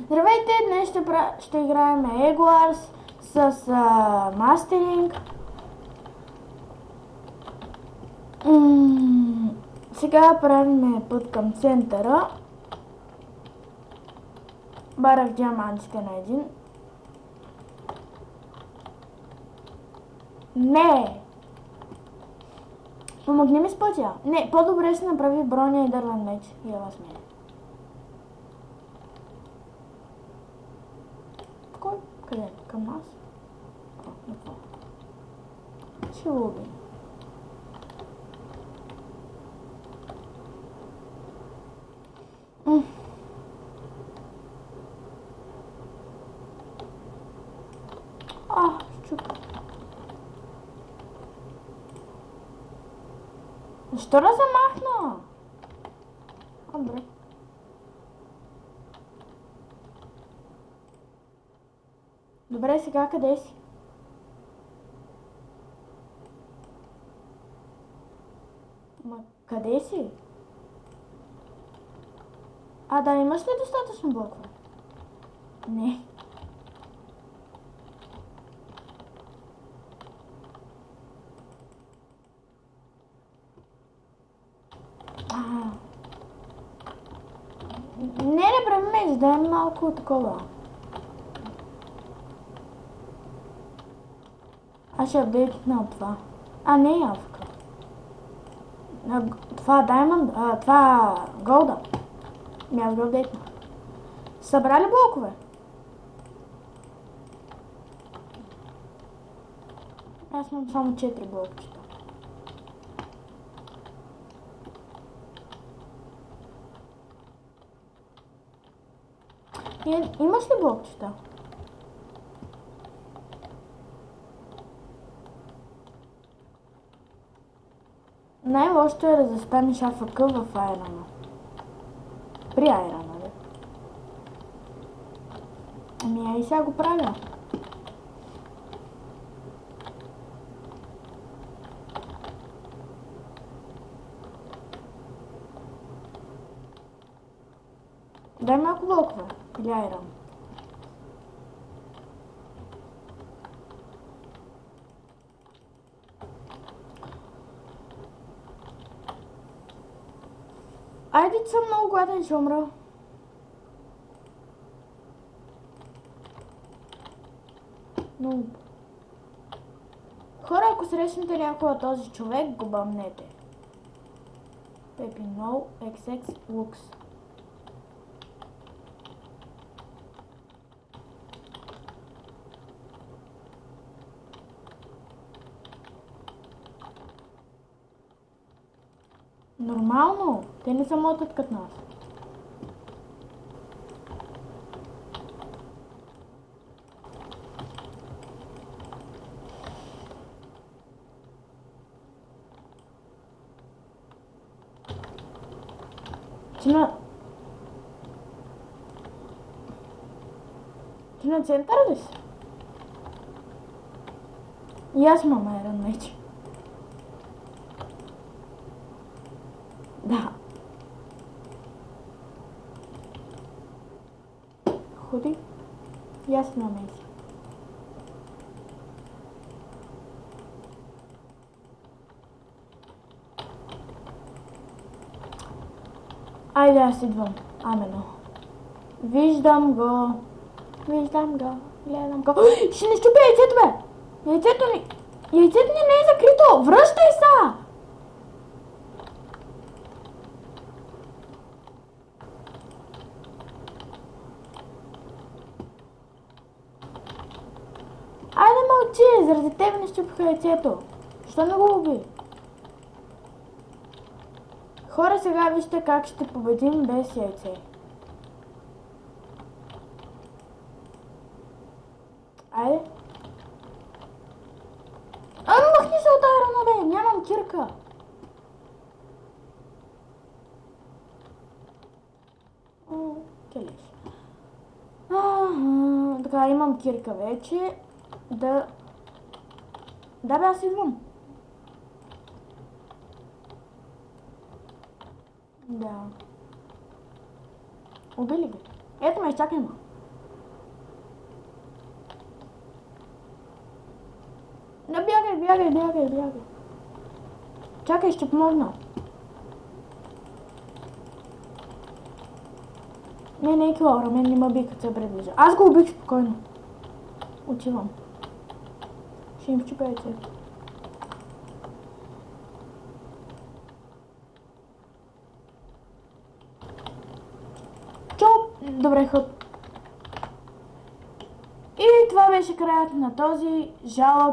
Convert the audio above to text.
Здравейте, днес ще играем Egg с мастеринг. Сега правим път към центъра. Барах диамантите на един. Не! Помогни ми с пътя. Не, по-добре се направи броня и дървен меч. И ела с мен. Кой? Къде? Към нас? Ще го убим. Щупа. Защо да се махна? Добре. Добре, сега къде си? Къде си? Да, имаш ли достатъчно блокове? Не. Не прави меч, дай малко такова. Аз ще апдейтна това. Не е авка. Това Diamond, това Голда. Аз го апдейтна. Събрали блокове? Аз имам само 4 блокчета. Имаш ли блокчета? Най-лошото е да застанеш АФК в айрона. При айрона, да? И сега го правя. Дай малко блокове. Или айрон. Айде, съм много гладен, ще умра. Но... Хора, ако срещнете някой този човек, го бъмнете. Pepi No XX Lux. Нормално, те не са мотат като нас. Ти на центъра ли си? И аз имам айрон меч. Да. Ходи. И аз имам меч. Айде, аз идвам. Амено. Виждам го. Гледам го. Ще не щупя яйцето, бе! Яйцето ни не е закрито! Връщай са! Айде мълчи! Заради тебе не щупиха яйцето. Защо не го уби? Хора, сега вижте как ще победим без яйце. Айде. Махни се от айрона, бе! Нямам кирка. Келеш. Така, имам кирка вече. Да, бе, аз идвам. Да. Убили ги. Ето ме, изчакай ме. Не бягай. Чакай, ще помогна. Не, Клаура, мен не ме би като се приближа. Аз го убих спокойно. Отивам. Ще им щупя яйцето. Добре, ход. И това беше краят на този жалък